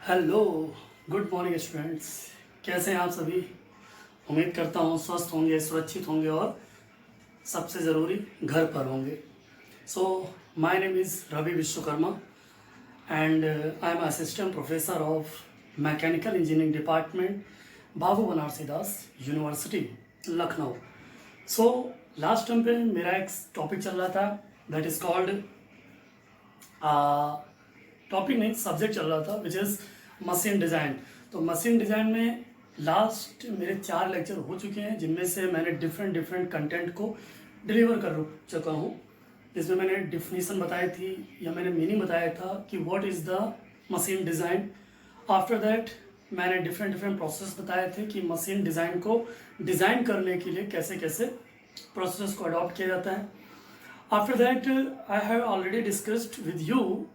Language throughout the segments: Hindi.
Hello, good morning students. कैसे हैं आप सभी? उम्मीद करता हूँ स्वस्थ होंगे, सुरक्षित होंगे और सबसे ज़रूरी घर पर होंगे। So my name is Ravi Vishwakarma and I am assistant professor of mechanical engineering department, Babu Banarasi Das university, Lucknow. So last time पे मेरा एक टॉपिक चल रहा था दैट इज़ कॉल्ड टॉपिक नहीं, सब्जेक्ट चल रहा था विच इज़ मशीन डिज़ाइन। तो मशीन डिज़ाइन में लास्ट मेरे 4 लेक्चर हो चुके हैं, जिनमें से मैंने डिफरेंट कंटेंट को डिलीवर कर चुका हूँ। जिसमें मैंने डिफिनीसन बताई थी या मैंने मीनिंग बताया था कि what is the machine design. After that मैंने डिफरेंट प्रोसेस बताए थे कि मशीन डिज़ाइन को डिज़ाइन करने के लिए कैसे कैसे प्रोसेस को अडॉप्ट किया जाता है। After that, I have already discussed with you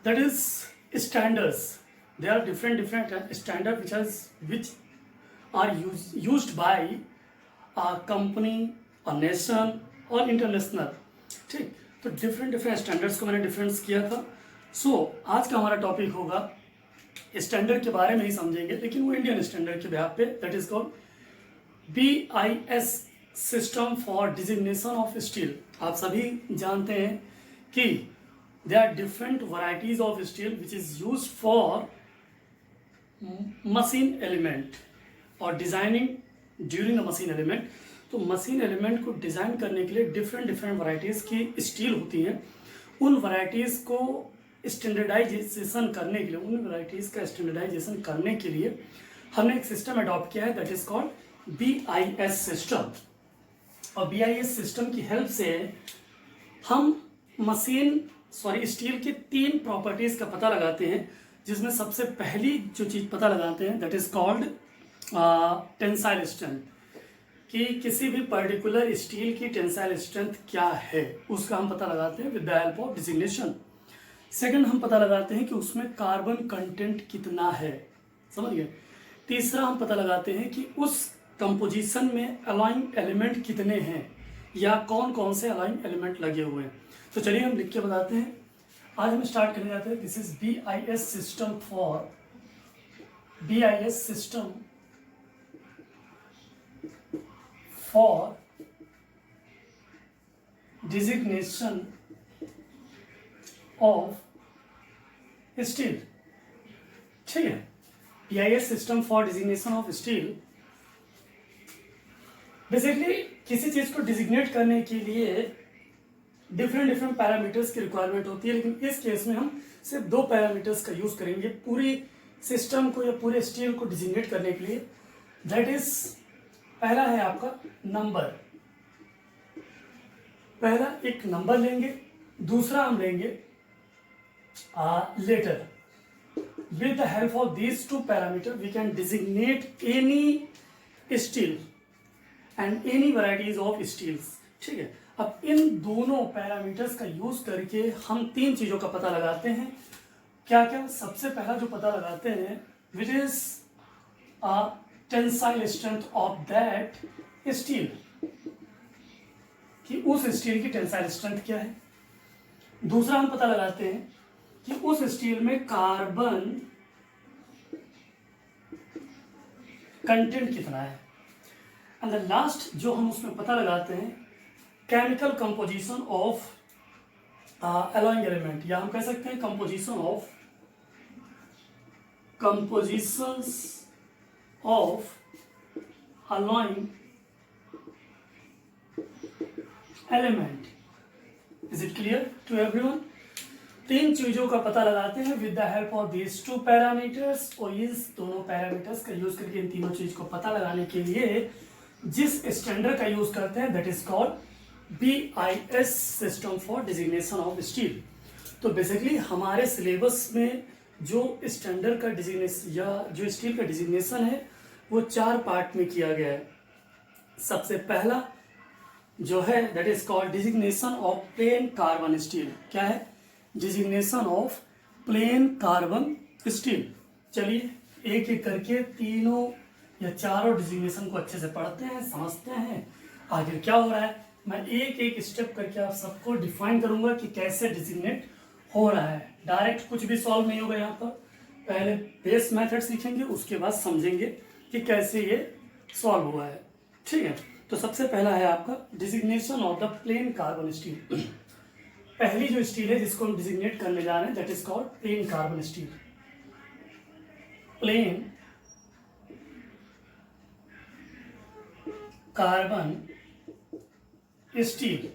that is standards. There are different standards which are used by a company, a nation or international. ठीक, तो डिफरेंट स्टैंडर्ड्स को मैंने डिफरेंस किया था। आज का हमारा टॉपिक होगा स्टैंडर्ड के बारे में ही समझेंगे, लेकिन वो इंडियन स्टैंडर्ड के बिहाफ पे, that is called BIS system for designation of steel. आप सभी जानते हैं कि there are different varieties of steel which is use for machine element और designing during the machine element. तो मशीन एलिमेंट को डिजाइन करने के लिए डिफरेंट वैरायटीज की स्टील होती हैं। उन वैरायटीज को स्टैंडर्डाइजेशन करने के लिए, उन वैरायटीज का स्टैंडर्डाइजेशन करने के लिए हमने एक सिस्टम अडॉप्ट किया है that is called BIS system. और BIS सिस्टम की हेल्प से हम स्टील की 3 प्रॉपर्टीज का पता लगाते हैं, जिसमें सबसे पहली जो चीज पता लगाते हैं that is called tensile strength, कि किसी भी पर्टिकुलर स्टील की टेंसाइल स्ट्रेंथ क्या है, उसका हम पता लगाते हैं with the help of designation. Second, हम पता लगाते हैं कि उसमें कार्बन कंटेंट कितना है, समझ गए। तीसरा, हम पता लगाते हैं कि उस कंपोजिशन में अलाइंग एलिमेंट कितने हैं या कौन कौन से अलाइंग एलिमेंट लगे हुए हैं। तो चलिए हम लिख के बताते हैं। आज हम स्टार्ट करने जाते हैं। This is BIS system for designation of steel. ठीक है, BIS system for designation of steel basically किसी चीज को डिजिग्नेट करने के लिए डिफरेंट पैरामीटर्स की रिक्वायरमेंट होती है, लेकिन इस केस में हम सिर्फ 2 पैरामीटर्स का यूज करेंगे पूरी सिस्टम को या पूरे स्टील को डिजिग्नेट करने के लिए। दैट इज, पहला है आपका नंबर। पहला एक नंबर लेंगे, दूसरा हम लेंगे letter. With the help of these 2 parameter we can designate any steel and any varieties of steels. ठीक है, अब इन दोनों पैरामीटर्स का यूज करके हम 3 चीजों का पता लगाते हैं। क्या क्या? सबसे पहला जो पता लगाते हैं which is tensile strength of that steel, कि उस स्टील की टेंसाइल स्ट्रेंथ क्या है। दूसरा, हम पता लगाते हैं कि उस स्टील में कार्बन कंटेंट कितना है। एंड द लास्ट जो हम उसमें पता लगाते हैं, chemical composition of alloying element, या हम कह सकते हैं compositions of alloying element. Is it clear to everyone? 3 चीजों का पता लगाते हैं with the help of these 2 parameters, और इस दोनों पैरामीटर्स का यूज करके इन तीनों चीज को पता लगाने के लिए जिस स्टैंडर्ड का यूज करते हैं that is called BIS system for designation of steel. तो बेसिकली हमारे सिलेबस में जो स्टैंडर्ड का डिजिग्नेशन या जो स्टील का डिजिग्नेशन है वो 4 पार्ट में किया गया है। सबसे पहला जो है that is called designation of plane carbon steel. क्या है? Designation of plane carbon steel. चलिए एक एक करके तीनों या चारों डिजिग्नेशन को अच्छे से पढ़ते हैं, समझते हैं आखिर क्या हो रहा है। मैं एक एक स्टेप करके आप सबको डिफाइन करूंगा कि कैसे डिजिग्नेट हो रहा है। डायरेक्ट कुछ भी सॉल्व नहीं होगा यहाँ पर, पहले बेस मेथड सीखेंगे, उसके बाद समझेंगे कि कैसे ये सॉल्व हुआ है। ठीक है, तो सबसे पहला है आपका designation of the plane carbon steel. पहली जो स्टील है जिसको हम डिजिग्नेट करने जा रहे हैं that is called plane carbon steel. Plane carbon steel,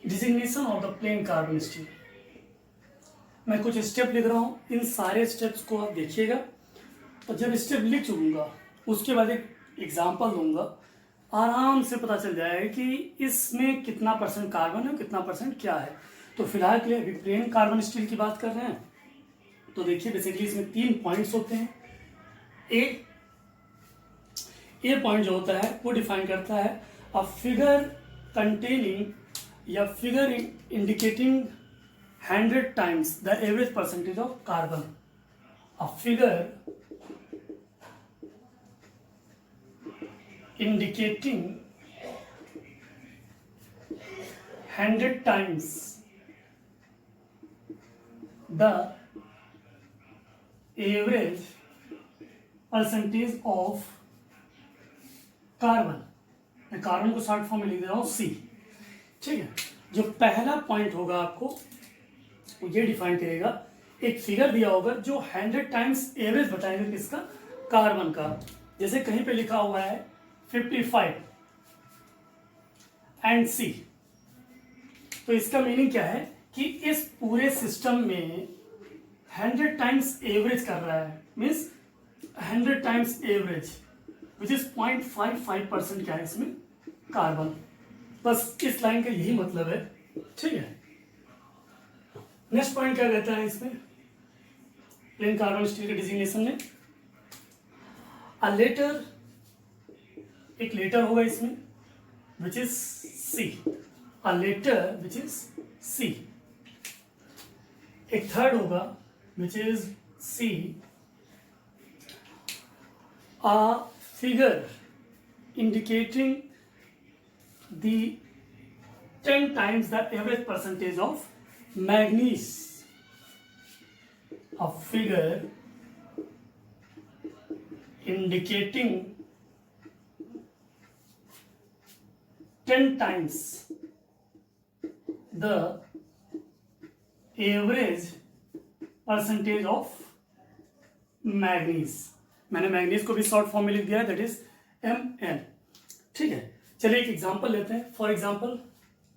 designation of the plane carbon steel. मैं कुछ स्टेप लिख रहा हूं, इन सारे स्टेप्स को आप देखिएगा, तो जब स्टेप लिख चुकूंगा उसके बाद एक एग्जांपल दूंगा, आराम से पता चल जाएगा कि इसमें कितना परसेंट कार्बन है और कितना परसेंट क्या है। तो फिलहाल के लिए अभी प्लेन कार्बन स्टील की बात कर रहे हैं। तो देखिए बेसिकली इसमें 3 पॉइंट्स होते हैं। ए पॉइंट जो होता है वो डिफाइन करता है अ फिगर कंटेनिंग या figure indicating 100 times the average percentage of carbon. A figure indicating 100 times the average percentage of carbon. मैं कार्बन को शॉर्ट फॉर्म में लिख दे रहा हूं C। ठीक है, जो पहला पॉइंट होगा आपको ये डिफाइन करेगा, एक फिगर दिया होगा जो 100 टाइम्स एवरेज बताएगा किसका, कार्बन का। जैसे कहीं पे लिखा हुआ है 55 एंड C, तो इसका मीनिंग क्या है कि इस पूरे सिस्टम में 100 टाइम्स एवरेज कर रहा है, means 100 times average which is 0.55% क्या है इसमें, कार्बन। बस इस लाइन का यही मतलब है। ठीक है, नेक्स्ट पॉइंट क्या कहता है इसमें प्लेन कार्बन स्टील के डिजिग्नेशन में, अ लेटर, एक लेटर होगा इसमें which is C, a letter which is C. एक थर्ड होगा which is C, a figure indicating the 10 times the average percentage of manganese, a figure indicating 10 times the average percentage of manganese। मैंने मैग्नीज को भी शॉर्ट फॉर्म में लिख दिया है दैट इज Mn। ठीक है, चलिए एक एग्जांपल लेते हैं। फॉर एग्जांपल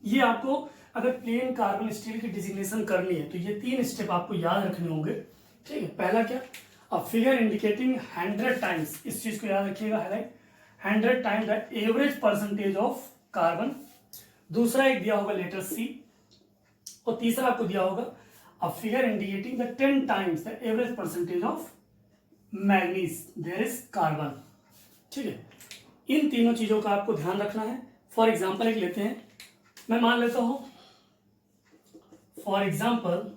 ये आपको अगर प्लेन कार्बन स्टील की डिजिग्नेशन करनी है तो ये 3 स्टेप आपको याद रखने होंगे। ठीक है, पहला क्या, अ फिगर इंडिकेटिंग 100 टाइम्स, इस चीज को याद रखिएगा, highlight 100 times the average percentage of carbon. दूसरा एक दिया होगा लेटर सी, और तीसरा आपको दिया होगा a figure indicating the 10 times the average percentage of manganese there is carbon. ठीक है, इन तीनों चीजों का आपको ध्यान रखना है। फॉर एग्जाम्पल एक लेते हैं, मैं मान लेता हूं फॉर एग्जाम्पल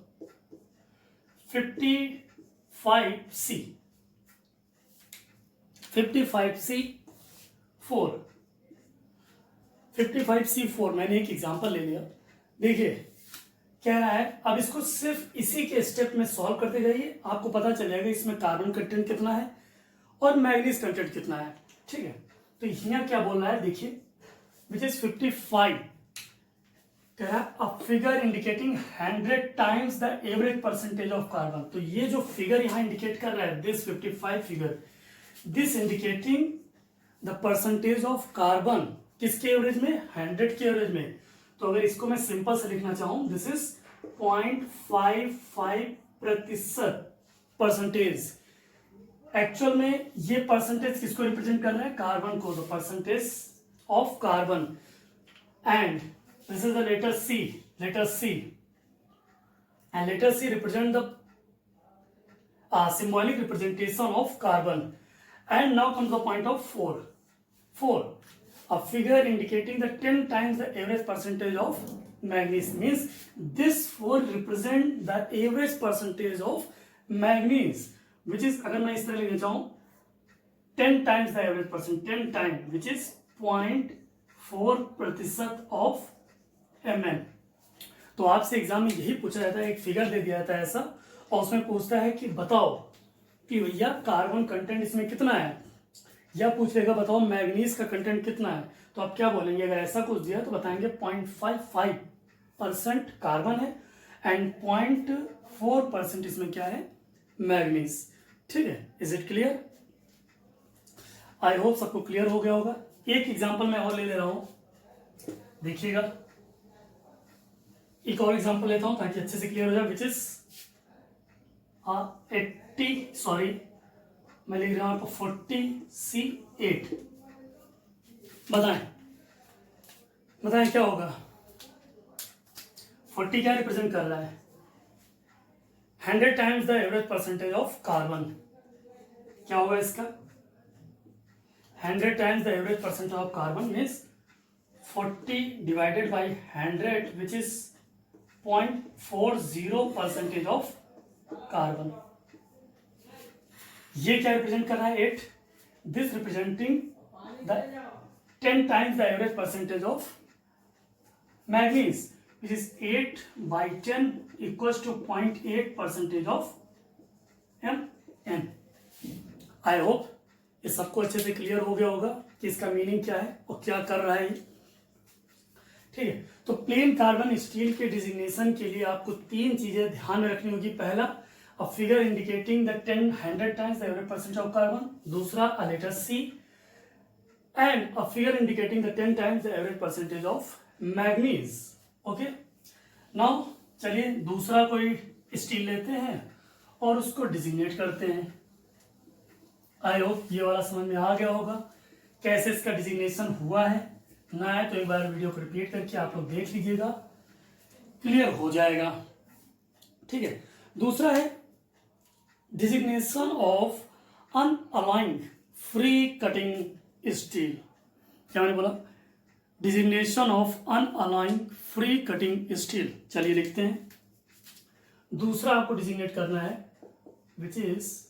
55C 55C4 मैंने एक एग्जाम्पल ले लिया। देखिए कह रहा है, अब इसको सिर्फ इसी के स्टेप में सॉल्व करते जाइए, आपको पता चलेगा इसमें कार्बन कंटेंट कितना है और मैग्नीज कंटेंट कितना है। ठीक है, तो यहाँ क्या बोल रहा है देखिए, विच इज 55, कह रहा है अ figure indicating 100 times the average percentage of carbon. तो ये जो फिगर यहाँ इंडिकेट कर रहा है this 55 figure, this indicating the percentage of carbon किसके एवरेज में, 100 के एवरेज में। तो अगर इसको मैं सिंपल से लिखना चाहूं दिस इज 0.55% परसेंटेज। एक्चुअल में ये परसेंटेज किसको रिप्रेजेंट कर रहा है, कार्बन को, the percentage of carbon. And this is the letter C, and letter C represent the symbolic representation of carbon. And now comes the point of 4, a figure indicating the 10 times the average percentage of manganese, means this 4 represent the average percentage of manganese, which is, अगर मैं इस तरह लिखना चाहूं 10 times the average percent, 10 times which is 0.4% of Mn। तो आपसे एग्जाम में यही पूछा जाता है, एक फिगर दे दिया जाता है ऐसा, और उसमें पूछता है कि बताओ कि भैया कार्बन कंटेंट इसमें कितना है, या पूछ लेगा बताओ मैग्नीज का कंटेंट कितना है, तो आप क्या बोलेंगे? अगर ऐसा कुछ दिया तो बताएंगे 0.55% कार्बन है एंड 0.4% इसमें क्या है, मैग्नीज। ठीक है, is it clear? I hope सबको क्लियर हो गया होगा। एक एग्जांपल मैं और ले रहा हूं, देखिएगा, एक और एग्जांपल लेता हूं ताकि अच्छे से क्लियर हो जाए, विच इज 80 सॉरी मैं लिख रहा हूं आपको 40C8। बताएं क्या होगा? 40 क्या रिप्रेजेंट कर रहा है? 100 times the average percentage of carbon. क्या होगा इसका? 100 times the average percentage of carbon means 40 divided by 100 which is 0.40% of carbon. ये क्या रिप्रेजेंट कर रहा है? 8। This representing the 10 times the average percentage of manganese which is 8/10 equals to 0.8% of Mn। I hope ये सबको अच्छे से क्लियर हो गया होगा कि इसका मीनिंग क्या है और क्या कर रहा है। ठीक है, तो प्लेन कार्बन स्टील के डिजिग्नेशन के लिए आपको 3 चीजें ध्यान में रखनी होगी। पहला, a figure indicating the 100 times the average percentage of carbon. दूसरा, a letter C, and a figure indicating the 10 times the average percentage of manganese. Okay, now चलिए दूसरा कोई स्टील लेते हैं और उसको डिजिग्नेट करते हैं। आई होप ये वाला समझ में आ गया होगा कैसे इसका डिजिग्नेशन हुआ है। ना है तो एक बार वीडियो को रिपीट करके आप लोग देख लीजिएगा, क्लियर हो जाएगा। ठीक है, दूसरा है designation of unalloyed free cutting steel. क्या मैंने बोला? Designation of unalloyed free cutting steel. चलिए लिखते हैं। दूसरा आपको डिजिग्नेट करना है which is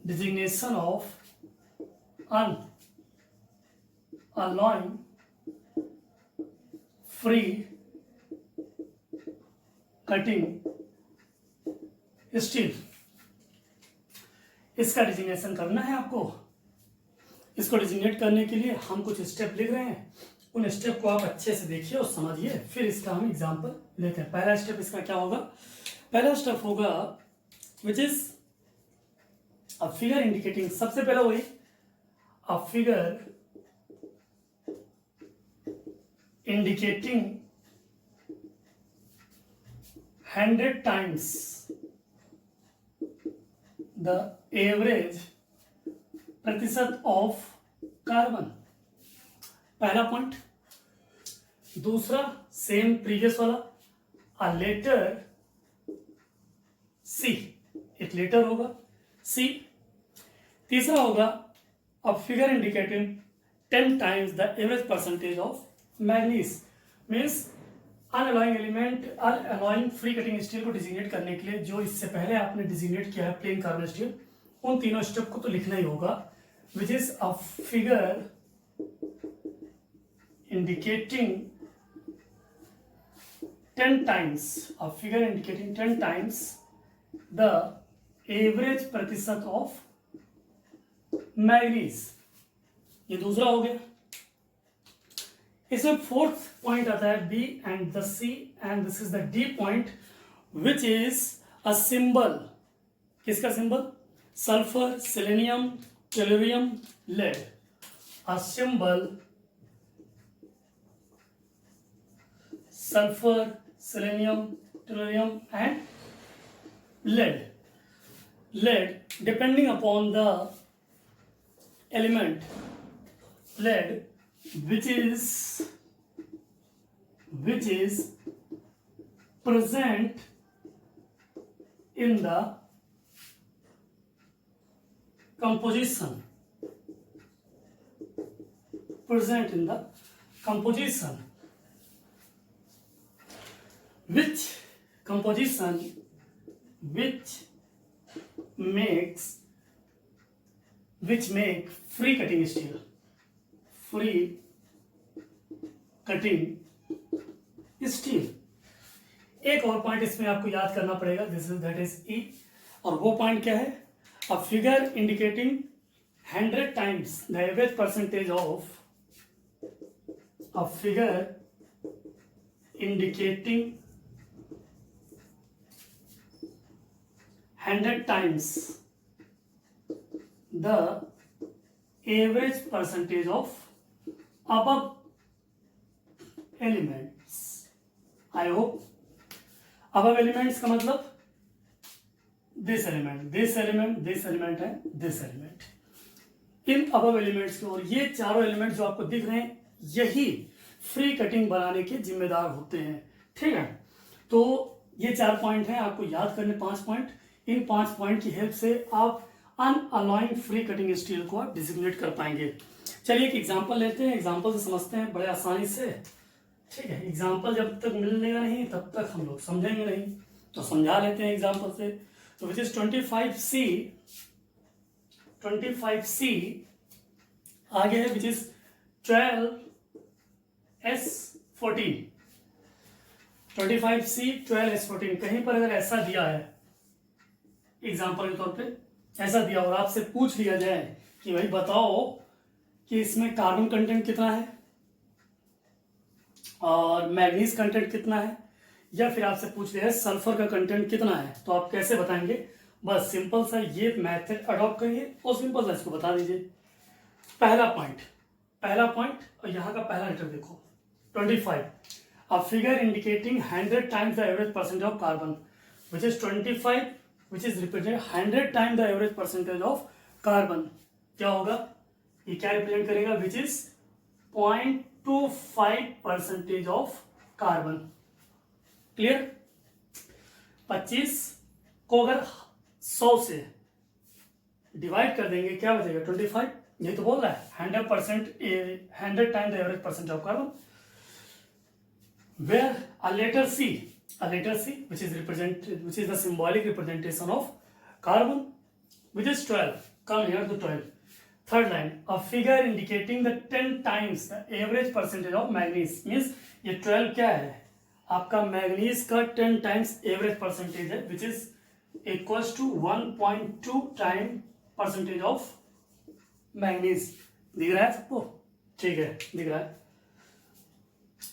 designation of unalloyed free cutting steel. इसका डिजिग्नेशन करना है आपको। इसको डिजिग्नेट करने के लिए हम कुछ स्टेप लिख रहे हैं, उन स्टेप को आप अच्छे से देखिए और समझिए, फिर इसका हम एग्जांपल लेते हैं। पहला स्टेप इसका क्या होगा? पहला स्टेप होगा which is a figure indicating, सबसे पहला वही अ figure indicating 100 times the average प्रतिशत ऑफ कार्बन। पहला पॉइंट। दूसरा सेम प्रीवियस वाला, अ लेटर सी, एक लेटर होगा सी। तीसरा होगा a figure indicating 10 times the average percentage of manganese. Means unalloying element, unalloying free cutting steel को डिजिग्नेट करने के लिए जो इससे पहले आपने डिजिग्नेट किया है प्लेन कार्बन स्टील, उन तीनों स्टेप को तो लिखना ही होगा। Which is a figure indicating 10 times, a figure indicating 10 times the average प्रतिशत ऑफ मैग्नीज। ये दूसरा हो गया। इसमें फोर्थ पॉइंट आता है B and the C and this is the D point which is a symbol. किसका symbol? Sulphur, selenium, tellurium, lead. A symbol sulfur, selenium, tellurium and lead. Lead, depending upon the element, lead which is present in the composition, which make free cutting steel, एक और पॉइंट इसमें आपको याद करना पड़ेगा, दैट इज ई। और वो पॉइंट क्या है? अ figure indicating 100 times the average percentage of, a figure indicating 100 times the average percentage of above elements. I hope above elements का मतलब this element, this element, this element है, this element. In above elements के, और ये चारों एलिमेंट जो आपको दिख रहे हैं यही फ्री कटिंग बनाने के जिम्मेदार होते हैं। ठीक है, तो ये 4 पॉइंट हैं, आपको याद करने 5 पॉइंट। इन 5 पॉइंट की हेल्प से आप अनअलाइंड फ्री कटिंग स्टील को आप डिजिग्नेट कर पाएंगे। चलिए एक एग्जांपल लेते हैं, एग्जांपल से समझते हैं बड़े आसानी से। ठीक है, एग्जांपल जब तक मिलेगा नहीं तब तक हम लोग समझेंगे नहीं, तो समझा लेते हैं एग्जांपल से। तो विच इज 25C आगे है which is 12S14, 25C 12S14। कहीं पर अगर ऐसा दिया है, एग्जाम्पल के तौर पे ऐसा दिया और आपसे पूछ लिया जाए कि भाई बताओ कि इसमें कार्बन कंटेंट कितना है और मैग्नीज कंटेंट कितना है, या फिर आपसे पूछ लिया है सल्फर का कंटेंट कितना है, तो आप कैसे बताएंगे? बस सिंपल सा ये मेथड अडॉप्ट करिए और सिंपल सा इसको बता दीजिए। पहला पॉइंट और यहाँ का पहला लेटर देखो 25, अ figure indicating 100 times the average percentage of carbon which is 25 which is represent 100 times the average percentage of carbon। क्या होगा? ये क्या रिप्रेजेंट करेगा? which is 0.25% of carbon। Clear? 25 को अगर 100 से डिवाइड कर देंगे क्या बचेगा? 25। ये तो बोल रहा है 100 times the average percent of carbon. where a letter C which is the symbolic representation of carbon which is 12, come here to 12। third line, a figure indicating the 10 times the average percentage of manganese, means ये 12 क्या है? आपका मैग्नीज का 10 टाइम्स एवरेज परसेंटेज है which is equals to 1.2 time percentage of manganese. दिख रहा है सबको? ठीक है, दिख रहा है।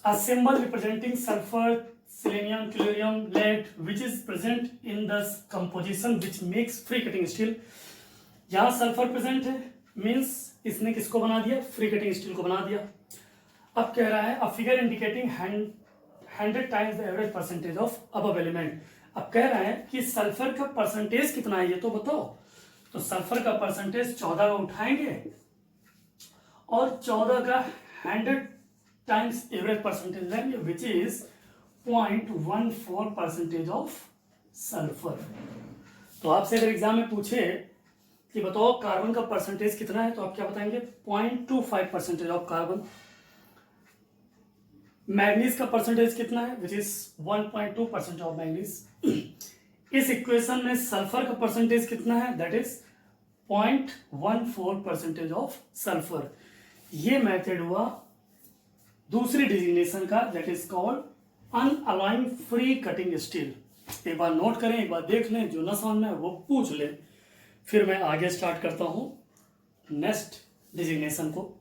A symbol representing sulfur, selenium, tellurium, lead which is present in the composition which makes free cutting steel। यहाँ सल्फर प्रेजेंट है मीन्स इसने किसको बना दिया? फ्री कटिंग स्टील को बना दिया। अब कह रहा है अ figure indicating 100 times the average percentage of above element. अब कह रहा है कि सल्फर का परसेंटेज कितना है ये तो बताओ। तो सल्फर का परसेंटेज 14 का उठाएंगे और 14 का 100 टाइम्स एवरेज परसेंटेज लेंगे विच इज 0.14% ऑफ सल्फर। तो आपसे अगर एग्जाम में पूछे कि बताओ कार्बन का परसेंटेज कितना है तो आप क्या बताएंगे? 0.25% ऑफ कार्बन। मैग्नीज का परसेंटेज कितना है विच इज 1.2% ऑफ मैग्नीज। इस इक्वेशन में सल्फर का परसेंटेज कितना है? That is 0.14% of sulphur. ये मेथड हुआ दूसरी डिजिग्नेशन का, that is called unalloyed free cutting steel. एक बार नोट करें, एक बार देख लें, जो ना समझ में है वो पूछ लें, फिर मैं आगे स्टार्ट करता हूं नेक्स्ट डिजिग्नेशन को।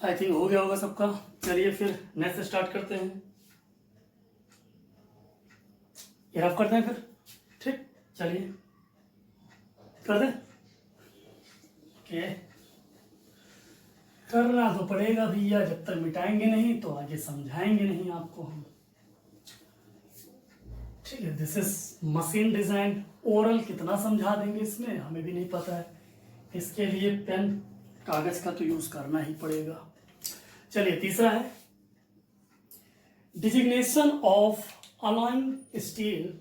आई थिंक हो गया होगा सबका। चलिए फिर नेक्स्ट स्टार्ट करते हैं, ये रफ करते हैं फिर। ठीक, चलिए कर दें। ओके, करना तो पड़ेगा भैया, जब तक मिटाएंगे नहीं तो आगे समझाएंगे नहीं आपको हम। ठीक है, this is machine design. Oral कितना समझा देंगे इसमें हमें भी नहीं पता है, इसके लिए पेन कागज का तो यूज करना ही पड़ेगा। चलिए तीसरा है designation of aligned steel.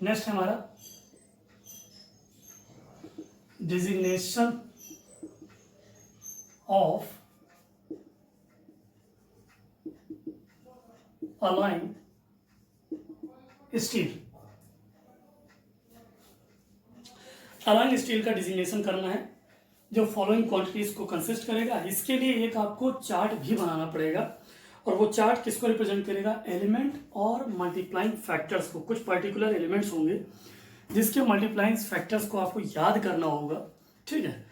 Next है हमारा designation of aligned steel. Aligned steel का डिजिग्नेशन करना है। जो फॉलोइंग क्वांटिटीज को कंसिस्ट करेगा। इसके लिए एक आपको चार्ट भी बनाना पड़ेगा, और वो चार्ट किसको रिप्रेजेंट करेगा, एलिमेंट और मल्टीप्लाइंग फैक्टर्स को। कुछ पर्टिकुलर एलिमेंट्स होंगे जिसके मल्टीप्लाइंग फैक्टर्स को आपको याद करना होगा, ठीक है।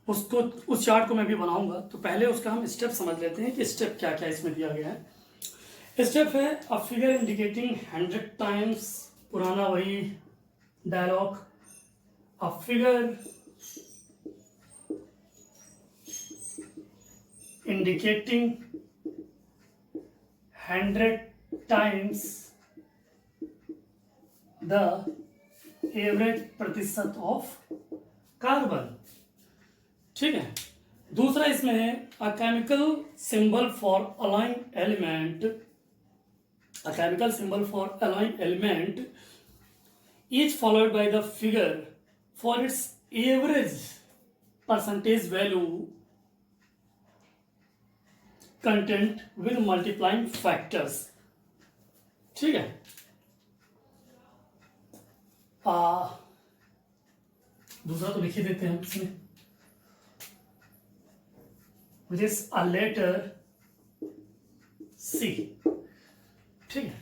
उसको, उस चार्ट को मैं भी बनाऊंगा। तो पहले उसका हम स्टेप समझ लेते हैं कि स्टेप क्या क्या इसमें दिया गया है। स्टेप है अ फिगर इंडिकेटिंग 100 टाइम्स, पुराना वही dialogue, a figure indicating 100 times the average प्रतिशत ऑफ कार्बन, ठीक है। दूसरा इसमें है a chemical symbol for alloying element, a chemical symbol for alloying element is followed by the figure for its average percentage value content with multiplying factors, ठीक है। दूसरा तो लिख ही देते हैं इसमें, which is a letter C, ठीक है।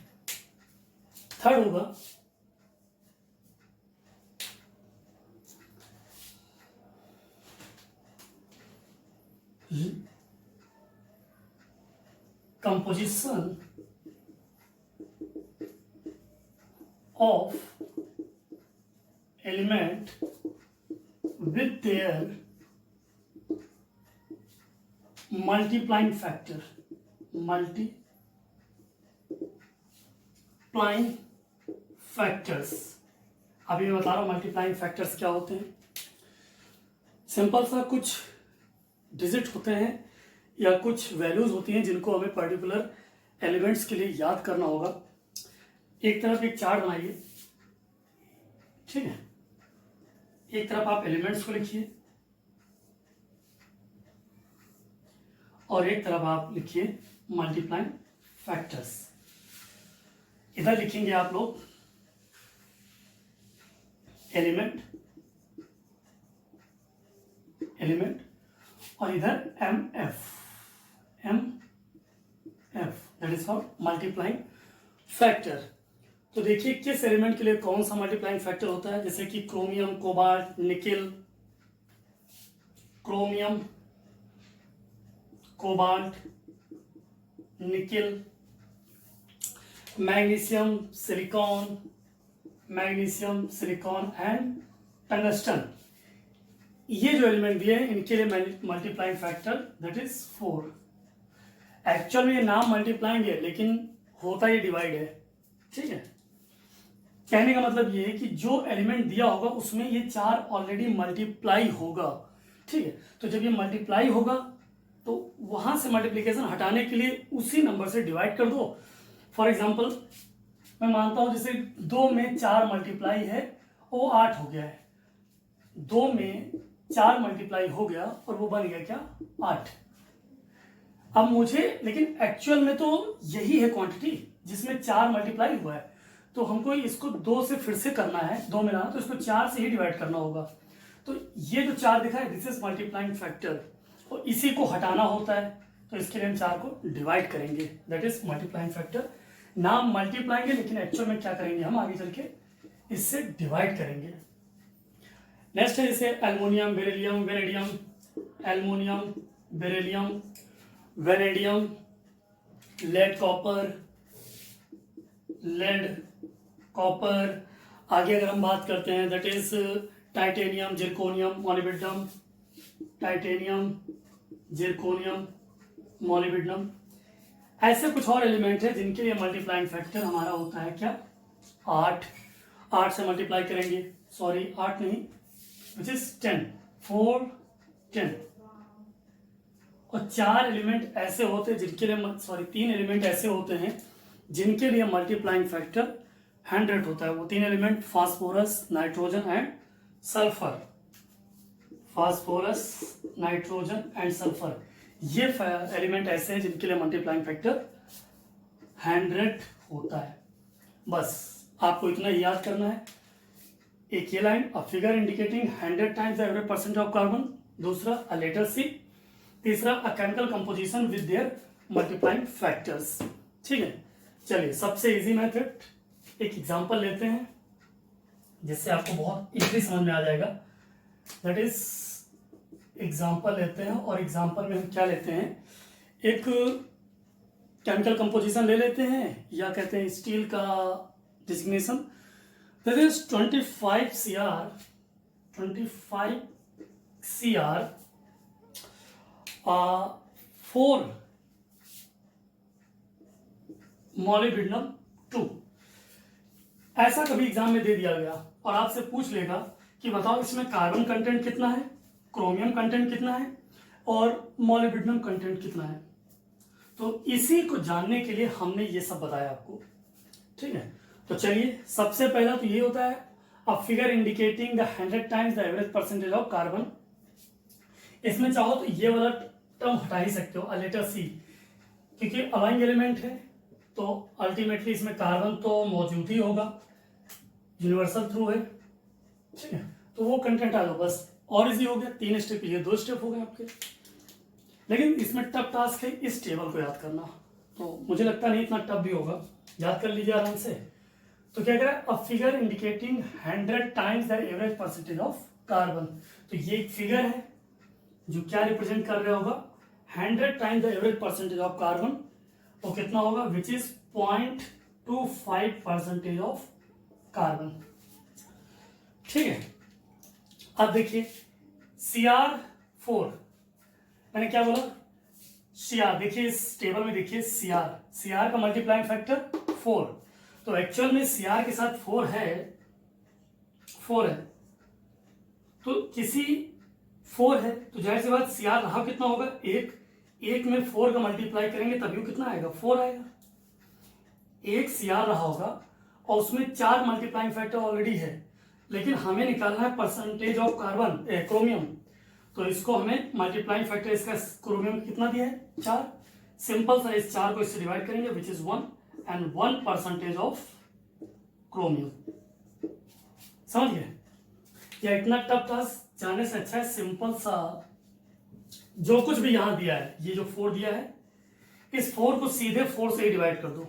थर्ड होगा composition of element with their multiplying factor, multiplying factors। अभी मैं बता रहा हूँ मल्टीप्लाइंग फैक्टर्स क्या होते हैं। सिंपल सा कुछ डिजिट होते हैं या कुछ वैल्यूज होती हैं जिनको हमें पर्टिकुलर एलिमेंट्स के लिए याद करना होगा। एक तरफ एक चार्ट बनाइए, ठीक है। एक तरफ आप एलिमेंट्स को लिखिए और एक तरफ आप लिखिए मल्टीप्लाइंग फैक्टर्स। इधर लिखेंगे आप लोग एलिमेंट और इधर F that is for multiplying factor. तो देखिए किस एलिमेंट के लिए कौन सा मल्टीप्लाइंग फैक्टर होता है, जैसे कि chromium, cobalt, nickel, chromium, cobalt, nickel, magnesium, silicon and tungsten. ये जो एलिमेंट दिए हैं इनके लिए multiplying factor that is 4। Actual में ये नाम मल्टीप्लाइंग है लेकिन होता ये डिवाइड है, ठीक है। कहने का मतलब ये है कि जो एलिमेंट दिया होगा उसमें ये 4 ऑलरेडी मल्टीप्लाई होगा, ठीक है। तो जब ये मल्टीप्लाई होगा तो वहां से मल्टीप्लीकेशन हटाने के लिए उसी नंबर से डिवाइड कर दो। फॉर एग्जाम्पल मैं मानता हूं जैसे 2 में 4 मल्टीप्लाई है, वो 8 हो गया है। 2 में 4 मल्टीप्लाई हो गया और वो बन गया क्या, 8। अब मुझे, लेकिन एक्चुअल में तो यही है क्वांटिटी जिसमें 4 मल्टीप्लाई हुआ है, तो हमको इसको 2 से फिर से करना है, 2 में लाना, तो इसको 4 से ही डिवाइड करना होगा। तो ये जो 4 दिखा है दिस इज मल्टीप्लाइंग फैक्टर, और इसी को हटाना होता है, तो इसके लिए हम 4 को डिवाइड करेंगे, दैट इज मल्टीप्लाइंग फैक्टर। नाम मल्टीप्लाइंग है लेकिन एक्चुअल में क्या करेंगे हम आगे चल के इससे डिवाइड करेंगे। नेक्स्ट है जैसे aluminium, beryllium, vanadium, aluminium, beryllium, vanadium, lead copper. आगे अगर हम बात करते हैं that is titanium, zirconium, molybdenum, titanium, zirconium, molybdenum. ऐसे कुछ और एलिमेंट है जिनके लिए मल्टीप्लाइंग फैक्टर हमारा होता है क्या, 8 से मल्टीप्लाई करेंगे, सॉरी 8 नहीं, विच इज 10, 4, 10। और 4 एलिमेंट ऐसे होते हैं जिनके लिए, सॉरी 3 एलिमेंट ऐसे होते हैं जिनके लिए मल्टीप्लाइंग फैक्टर 100 होता है। वो 3 element phosphorus, nitrogen and sulphur. Phosphorus, nitrogen and sulphur, ये एलिमेंट ऐसे हैं जिनके लिए मल्टीप्लाइंग फैक्टर 100 होता है। बस आपको इतना ही याद करना है। एक ये line, a figure indicating 100 times the average percent of carbon, दूसरा अ लेटर सी, तीसरा a chemical composition with their multiplying factors. ठीक है, चलिए सबसे इजी मेथड एक एग्जांपल लेते हैं जिससे आपको बहुत इजीली समझ में आ जाएगा। दैट इज एग्जांपल लेते हैं और एग्जांपल में हम क्या लेते हैं, एक केमिकल कंपोजिशन ले लेते हैं या कहते हैं स्टील का designation. That is 25 CR 4 molybdenum 2। ऐसा कभी एग्जाम में दे दिया गया और आपसे पूछ लेगा कि बताओ इसमें कार्बन कंटेंट कितना है, क्रोमियम कंटेंट कितना है और मॉलिब्डेनम कंटेंट कितना है। तो इसी को जानने के लिए हमने ये सब बताया आपको। ठीक है, तो चलिए सबसे पहला तो ये होता है अ figure indicating the 100 times the average percentage of carbon. इसमें चाहो तो ये वाला टर्म हटा ही सकते हो, अ लेटर सी, क्योंकि अलाइंग एलिमेंट है तो अल्टीमेटली इसमें कार्बन तो मौजूद ही होगा, यूनिवर्सल थ्रू है। ठीक है, तो वो कंटेंट आ जाओ बस, और इजी हो गया। 3 स्टेप, ये 2 स्टेप हो गए आपके। लेकिन इसमें टफ टास्क है इस टेबल को याद करना, तो मुझे लगता नहीं इतना टफ भी होगा, याद कर लीजिए आराम से। तो क्या करें, अ figure indicating 100 times the average percentage of carbon. तो ये एक फिगर है जो क्या रिप्रेजेंट कर रहा होगा, 100 times the average percentage of carbon. तो कितना होगा, विच इज 0.25% ऑफ कार्बन। ठीक है, अब देखिए CR4, मैंने क्या बोला, CR, देखिए इस टेबल में देखिए CR का मल्टीप्लाइंग फैक्टर 4। तो एक्चुअल में CR के साथ 4 है, तो किसी 4 है तो जाहिर सी बात CR रहा कितना होगा, एक में 4 का मल्टीप्लाई करेंगे तभी वो कितना आएगा, 4 आएगा। एक CR रहा होगा और उसमें 4 मल्टीप्लाइंग फैक्टर ऑलरेडी है, लेकिन हमें निकालना है परसेंटेज ऑफ कार्बन क्रोमियम। तो इसको हमें मल्टीप्लाइंग फैक्टर इसका क्रोमियम कितना दिया है, 4। सिंपल सा इस 4 को इससे डिवाइड करेंगे which is 1 and 1% of chromium. समझ गए? या इतना टफ टास्क जानने से अच्छा है सिंपल सा, जो कुछ भी यहां दिया है, ये जो 4 दिया है, इस 4 को सीधे 4 से ही डिवाइड कर दो।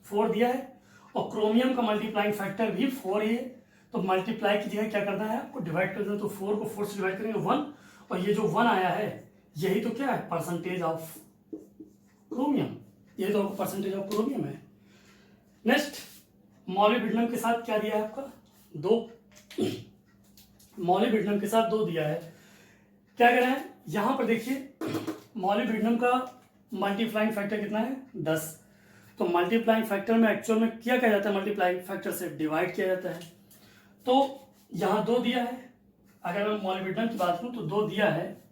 4 दिया है और क्रोमियम का मल्टीप्लाइंग फैक्टर भी 4 ही है, तो मल्टीप्लाई की जगह क्या करना है आपको, डिवाइड कर देना। तो 4 को 4 से डिवाइड करेंगे 1, और ये जो 1 आया है यही तो क्या है, परसेंटेज ऑफ क्रोमियम। ये तो परसेंटेज ऑफ क्रोमियम है। नेक्स्ट, मॉलिब्डेनम के साथ क्या दिया है आपका, 2। मॉलिब्डेनम के साथ 2 दिया है। क्या कह रहे हैं यहां पर देखिए, मॉलिब्डेनम का मल्टीप्लाइंग फैक्टर कितना है, 10। तो मल्टीप्लाइंग फैक्टर में एक्चुअल में क्या कहा जाता है, मल्टीप्लाइंग फैक्टर से डिवाइड किया जाता है। तो यहां 2 दिया है, अगर मैं मॉलिब्डेनम की बात करूं तो 2 दिया है।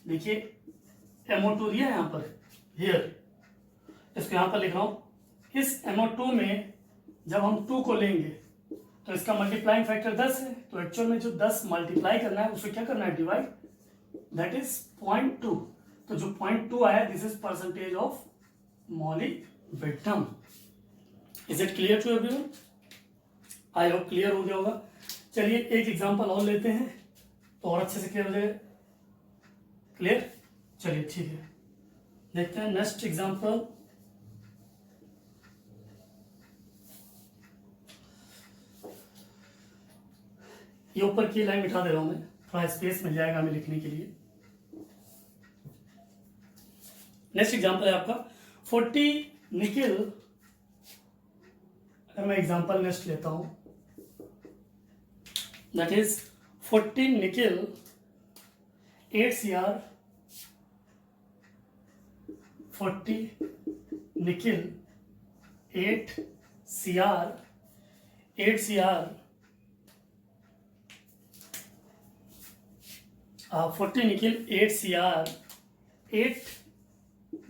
देखिए MO2 दिया है यहां पर, हियर, इसको यहां पर लिख रहा हूं। इस MO2 में जब हम 2 को लेंगे तो इसका मल्टीप्लाइंग फैक्टर 10 है, तो एक्चुअल में जो 10 मल्टीप्लाई करना है उसे क्या करना है, डिवाइड, दैट इज 0.2। तो जो 0.2 आया, this is percentage of molybdenum. Is it clear to everyone? I hope clear हो गया होगा। चलिए एक एग्जांपल और लेते हैं तो और अच्छे से क्लियर हो जाएगा। क्लियर? चलिए ठीक है, देखते हैं नेक्स्ट एग्जांपल। ये ऊपर की लाइन मिटा दे रहा हूं मैं, थोड़ा स्पेस मिल जाएगा हमें लिखने के लिए। नेक्स्ट एग्जांपल है आपका 40 निकेल। अगर मैं एग्जांपल नेक्स्ट लेता हूं, that is 40 nickel 8 CR, 40 nickel 8 CR 40 nickel 8 CR 8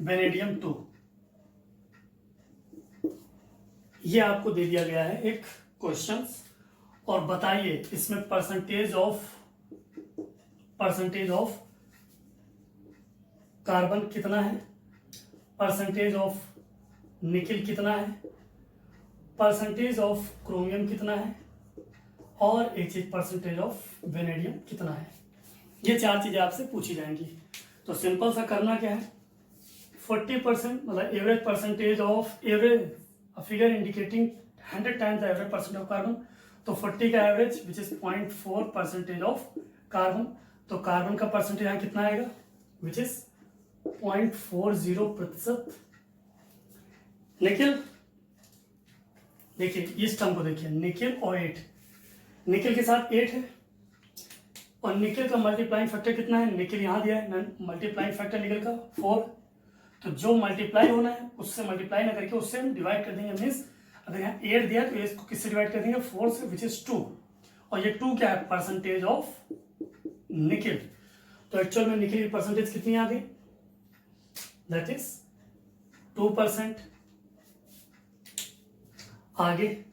vanadium 2। ये आपको दे दिया गया है एक क्वेश्चन, और बताइए इसमें परसेंटेज ऑफ कार्बन कितना है, परसेंटेज ऑफ निकेल कितना है, परसेंटेज ऑफ क्रोमियम कितना है, और एक चीज परसेंटेज ऑफ वेनेडियम कितना है। ये 4 चीजें आपसे पूछी जाएंगी। तो सिंपल सा करना क्या है, 40% मतलब average percentage of average figure indicating 100 times the average percent of carbon. तो 40 का average which is 0.4% of carbon. तो कार्बन का परसेंटेज यहाँ कितना आएगा, विच इज 0.40%। निकिल, देखिए इस टर्म को देखिए, निकिल और 8, निकिल के साथ 8 है और निकिल का मल्टीप्लाइंग फैक्टर कितना है, निकिल यहाँ दिया है, मल्टीप्लाइंग फैक्टर निकिल का 4। तो जो मल्टीप्लाई होना है उससे मल्टीप्लाई ना करके उससे हम डिवाइड कर देंगे। मीन्स अगर यहाँ 8 दिया तो इसको किससे डिवाइड कर देंगे, 4 से, विच इज 2। और ये 2 क्या है, परसेंटेज ऑफ निकिल। तो एक्चुअल में निकिल की परसेंटेज कितनी आ गई, दैट इज 2%। आगे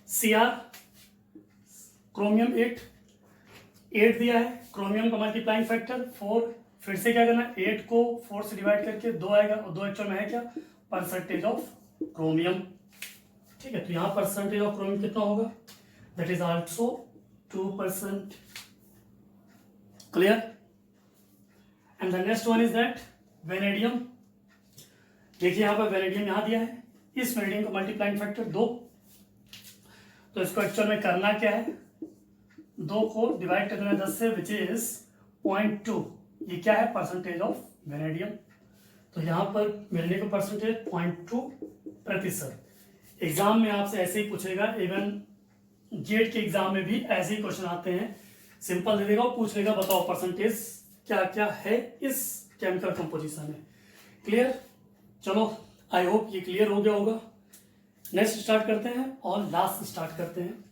Cr, क्रोमियम 8 दिया है, क्रोमियम का मल्टीप्लाइंग फैक्टर 4। फिर से क्या करना है, 8 को 4 से डिवाइड करके 2 आएगा, और 2 एक्चुअल में है क्या, परसेंटेज ऑफ क्रोमियम। ठीक है, तो यहां परसेंटेज ऑफ क्रोमियम कितना होगा, that is also 2%। Clear. And the next one is that vanadium. देखिए यहां पर वेनेडियम यहां दिया है, इस वेनेडियम का मल्टीप्लाइंग फैक्टर 2। तो इसको एक्चुअल में करना क्या है, 2 को डिवाइड कर देना 10 से, विच इज 0.2। ये क्या है, परसेंटेज ऑफ वेनेडियम। तो यहां पर मिलने का परसेंटेज 0.2%। एग्जाम में आपसे ऐसे ही पूछेगा, इवन गेट के एग्जाम में भी ऐसे ही क्वेश्चन आते हैं, सिंपल दे देगा और पूछ लेगा बताओ परसेंटेज क्या क्या है इस केमिकल कंपोजिशन में। क्लियर। चलो आई होप ये क्लियर हो गया होगा। नेक्स्ट स्टार्ट करते हैं और लास्ट स्टार्ट करते हैं।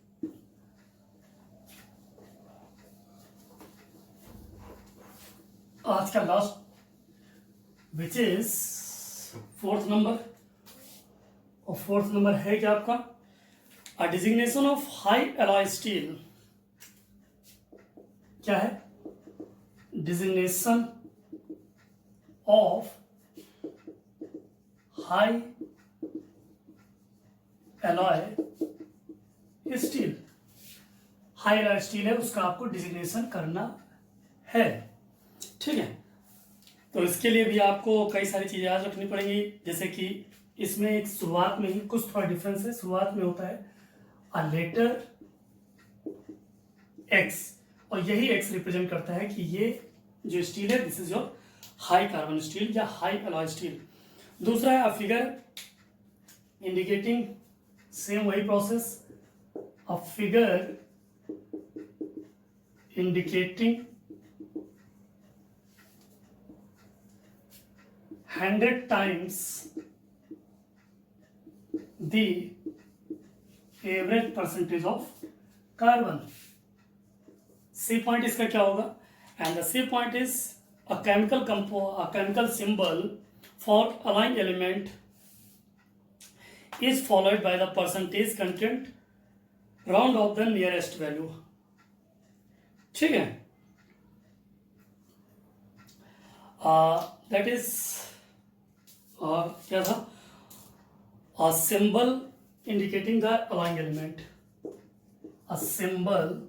आज का last which is 4th number, और 4th नंबर है क्या आपका, a designation of high alloy steel. क्या है, designation of high alloy steel. High alloy steel है, उसका आपको डिजिग्नेशन करना है। ठीक है, तो इसके लिए भी आपको कई सारी चीजें याद रखनी पड़ेंगी, जैसे कि इसमें एक शुरुआत में ही कुछ थोड़ा डिफरेंस है। शुरुआत में होता है अ लेटर एक्स, और यही एक्स रिप्रेजेंट करता है कि ये जो स्टील है this is your high carbon steel या हाई एलॉय स्टील। दूसरा है अ फिगर इंडिकेटिंग, सेम वही process, a figure indicating 100 times the average percentage of carbon। C point इसका क्या होगा, and the C point is a chemical symbol for allying element is followed by the percentage content round of the nearest value। ठीक है, that is क्या था, a symbol indicating the allying element, a symbol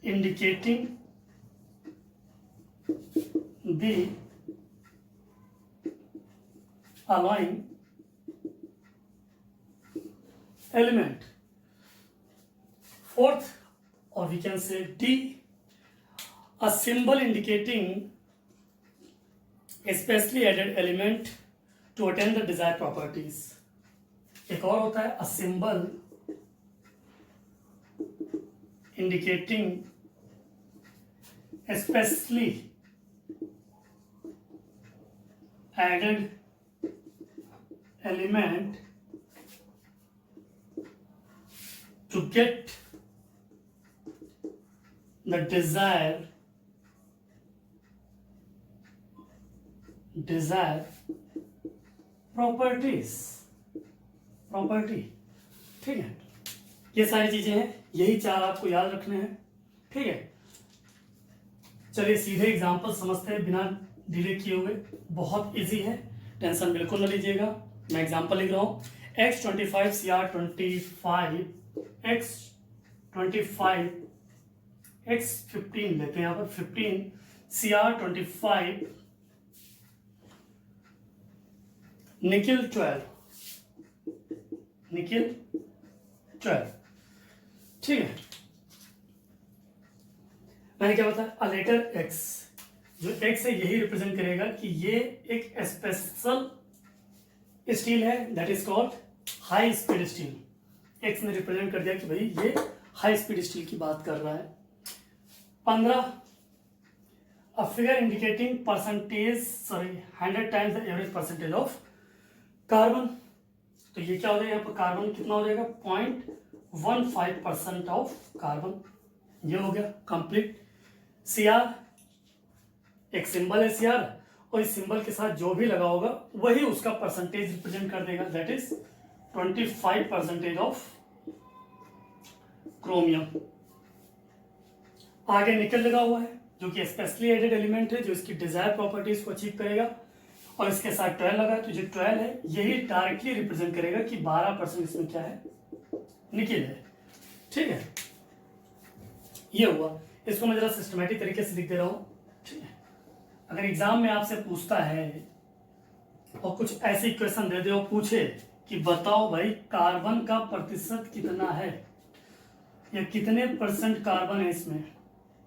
indicating the allying element। 4th, or we can say D, a symbol indicating a specially added element to attain the desired properties। एक और होता है a symbol indicating a specially added element to get the desired property. ठीक है, ये सारी चीजें हैं, यही 4 आपको याद रखने हैं। ठीक है, चलिए सीधे एग्जांपल समझते हैं बिना डिले किए हुए। बहुत इजी है, टेंशन बिल्कुल न लीजिएगा। मैं एग्जांपल लिख रहा हूं, X25 Cr25 X 25 x 15 लेते हैं यहाँ पर 15 CR 25 निकिल 12 ठीक है। मैंने क्या बताया, अ लेटर x, जो x है यही रिप्रेजेंट करेगा कि ये एक स्पेशल स्टील है, that is called high speed steel. x ने रिप्रेजेंट कर दिया कि भाई ये हाई स्पीड स्टील की बात कर रहा है। 15 अ figure indicating percentage 100 times the average percentage of carbon. तो ये क्या हो जाएगा, यहाँ पर कार्बन कितना हो जाएगा 0.15% ऑफ कार्बन, ये हो गया कंप्लीट। CR एक सिंबल है CR, और इस सिंबल के साथ जो भी लगा होगा वही उसका परसेंटेज रिप्रेजेंट कर देगा, दैट इज 25% ऑफ क्रोमियम। आगे निकल लगा हुआ है जो कि स्पेशली एडेड एलिमेंट है, जो इसकी डिजायर प्रॉपर्टीज को अचीव करेगा, और इसके साथ 12 लगा, तो जो 12 है यही डायरेक्टली रिप्रेजेंट करेगा कि 12% इसमें क्या है, निकिल है। ठीक है, ये हुआ। इसको मैं जरा सिस्टमेटिक तरीके से लिख दे रहा हूं। ठीक है, अगर एग्जाम में आपसे पूछता है और कुछ ऐसी क्वेश्चन दे दे और पूछे कि बताओ भाई कार्बन का प्रतिशत कितना है या कितने % कार्बन है इसमें,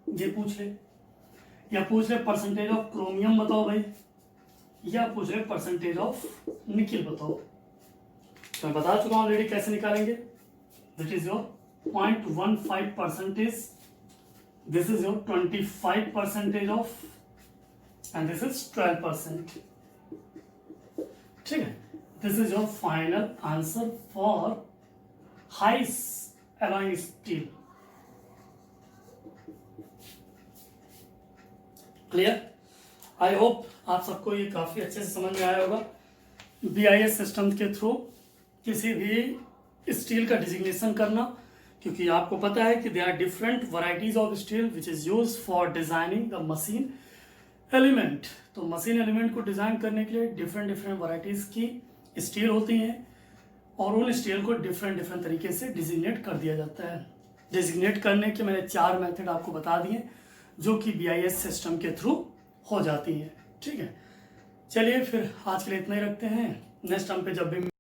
ये पूछ ले, या पूछ ले परसेंटेज ऑफ क्रोमियम बताओ भाई, या पूछ ले परसेंटेज ऑफ निकिल बताओ, तो मैं बता चुका हूं ऑलरेडी कैसे निकालेंगे। This is your 0.15%, this is your 25% of, and this is 12%. ठीक है, this is your final answer for high alloy steel. Clear? I hope आप सबको ये काफी अच्छे से समझ में आया होगा। BIS सिस्टम के थ्रू किसी भी स्टील का डिजिग्नेशन करना, क्योंकि आपको पता है कि they are different varieties of steel which is use for designing the machine element. तो मशीन एलिमेंट को डिजाइन करने के लिए डिफरेंट वैरायटीज की स्टील होती हैं, और उन स्टील को डिफरेंट तरीके से डिजिग्नेट कर दिया जाता है। डिजिग्नेट करने के मैंने 4 मेथड आपको बता दिए, जो कि BIS सिस्टम के थ्रू हो जाती हैं। ठीक है, चलिए फिर आज के लिए इतना ही रखते हैं। नेक्स्ट टाइम पे जब भी